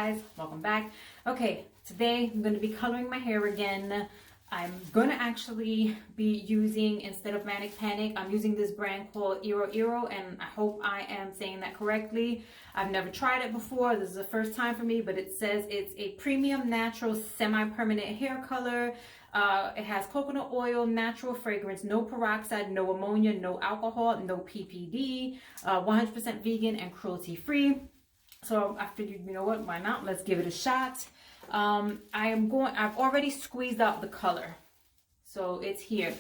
guys, welcome back. Okay, today I'm going to be coloring my hair again. I'm going to actually be using, instead of Manic Panic, I'm using this brand called IROIRO, and I hope I am saying that correctly. I've never tried it before. This is the first time for me, but it says it's a premium natural semi-permanent hair color. It has coconut oil, natural fragrance, no peroxide, no ammonia, no alcohol, no PPD, 100% vegan and cruelty free. So I figured, you know what, why not? Let's give it a shot. I've already squeezed out the color. So it's here.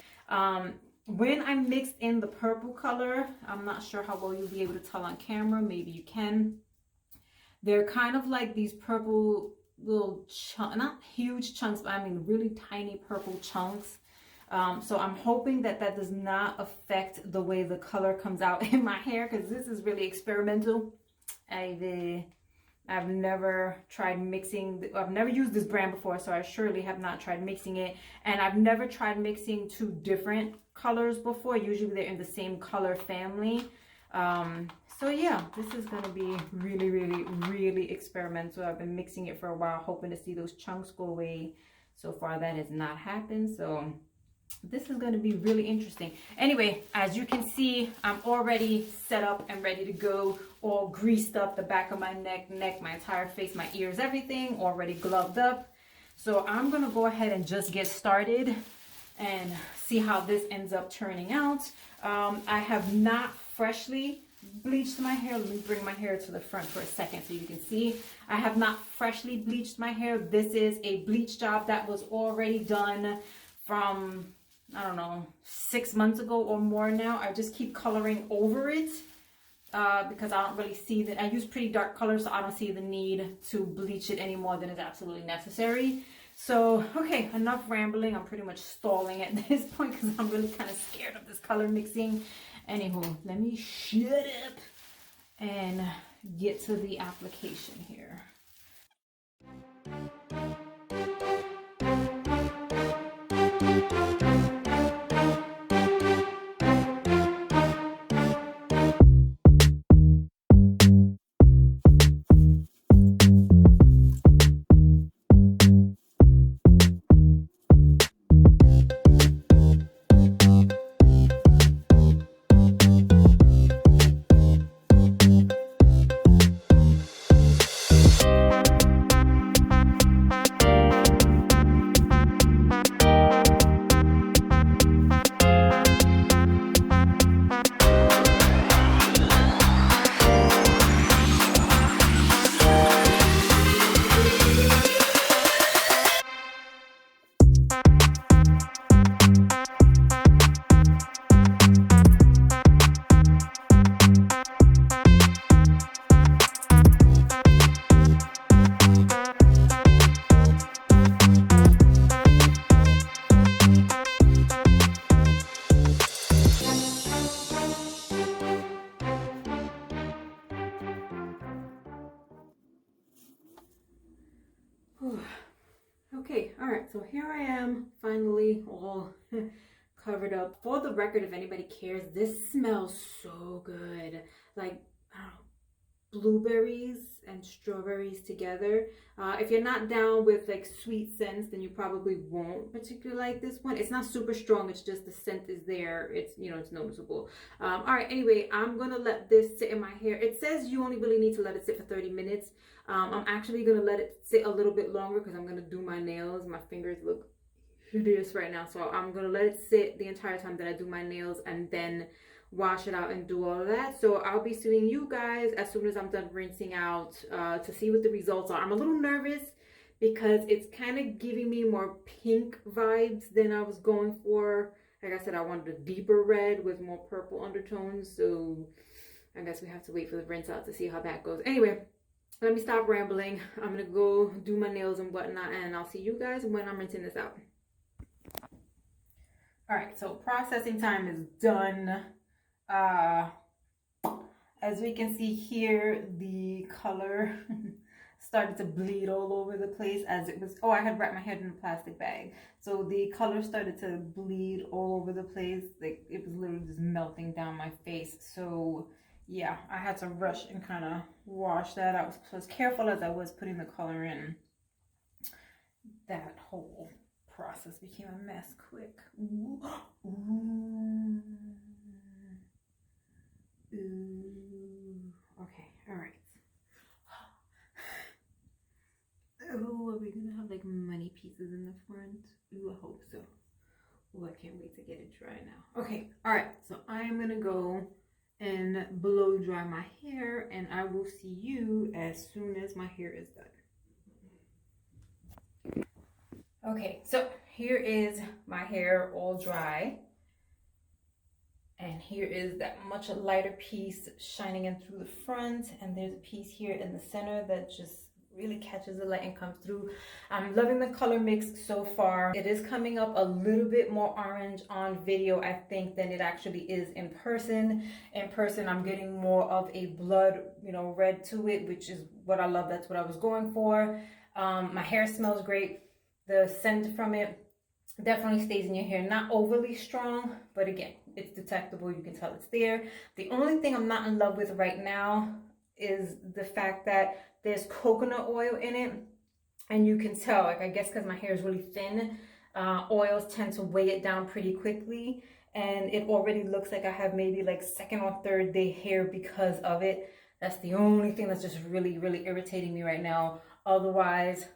When I mixed in the purple color, I'm not sure how well you'll be able to tell on camera. Maybe you can. They're kind of like these purple little chunks, not huge chunks, but I mean really tiny purple chunks. So I'm hoping that that does not affect the way the color comes out in my hair, because this is really experimental. I've never tried mixing. I've never used this brand before, so I surely have not tried mixing it. And I've never tried mixing two different colors before. Usually they're in the same color family. So yeah, this is going to be really, really, really experimental. I've been mixing it for a while, hoping to see those chunks go away. So far that has not happened. So this is going to be really interesting. Anyway, as you can see, I'm already set up and ready to go, all greased up, the back of my neck, my entire face, my ears, everything already gloved up. So I'm going to go ahead and just get started and see how this ends up turning out. I have not freshly bleached my hair. Let me bring my hair to the front for a second so you can see. I have not freshly bleached my hair. This is a bleach job that was already done from, I don't know, 6 months ago or more now. I just keep coloring over it because I don't really see that. I use pretty dark colors, so I don't see the need to bleach it any more than is absolutely necessary. So, okay, enough rambling. I'm pretty much stalling at this point because I'm really kind of scared of this color mixing. Anywho, let me shut up and get to the application here. Okay, all right, so here I am, finally all covered up. For the record, if anybody cares, this smells so good. Like, I don't know, blueberries and strawberries together. If you're not down with like sweet scents, then you probably won't particularly like this one. It's not super strong, it's just the scent is there. It's, you know, it's noticeable. All right, anyway, I'm gonna let this sit in my hair. It says you only really need to let it sit for 30 minutes. I'm actually gonna let it sit a little bit longer because I'm gonna do my nails. My fingers look hideous right now, so I'm gonna let it sit the entire time that I do my nails and then wash it out and do all of that. So I'll be seeing you guys as soon as I'm done rinsing out to see what the results are. I'm a little nervous because it's kind of giving me more pink vibes than I was going for. Like I said, I wanted a deeper red with more purple undertones, so I guess we have to wait for the rinse out to see how that goes. Anyway, let me stop rambling. I'm gonna go do my nails and whatnot, and I'll see you guys when I'm rinsing this out. All right, so processing time is done. As we can see here, the color started to bleed all over the place as it was. Oh, I had wrapped my head in a plastic bag, so the color started to bleed all over the place. Like, it was literally just melting down my face. So yeah, I had to rush and kind of wash that out. So as careful as I was putting the color in, that whole process became a mess quick. Ooh. Ooh. Ooh. Okay, all right. Oh, are we gonna have like money pieces in the front? Ooh, I hope so. Oh, I can't wait to get it dry now. Okay, all right, so I'm gonna go and blow dry my hair, and I will see you as soon as my hair is done. Okay, so here is my hair all dry, and here is that much lighter piece shining in through the front, and there's a piece here in the center that just really catches the light and comes through. I'm loving the color mix so far. It is coming up a little bit more orange on video, I think, than it actually is in person. In person, I'm getting more of a blood, you know, red to it, which is what I love. That's what I was going for. My hair smells great. The scent from it definitely stays in your hair. Not overly strong, but again, it's detectable. You can tell it's there. The only thing I'm not in love with right now is the fact that there's coconut oil in it, and you can tell, like, I guess because my hair is really thin, oils tend to weigh it down pretty quickly, and it already looks like I have maybe like second or third day hair because of it. That's the only thing that's just really, really irritating me right now. Otherwise,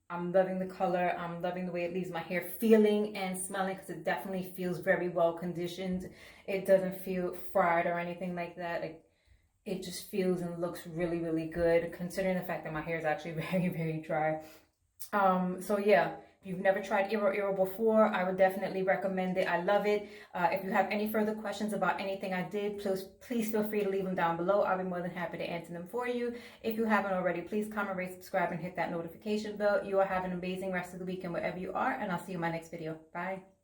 I'm loving the color. I'm loving the way it leaves my hair feeling and smelling, because it definitely feels very well conditioned. It doesn't feel fried or anything like that. Like, it just feels and looks really, really good, considering the fact that my hair is actually very, very dry. So yeah, if you've never tried IROIRO before, I would definitely recommend it. I love it. If you have any further questions about anything I did, please feel free to leave them down below. I'll be more than happy to answer them for you. If you haven't already, please comment, rate, subscribe, and hit that notification bell. You all have an amazing rest of the weekend wherever you are, and I'll see you in my next video. Bye.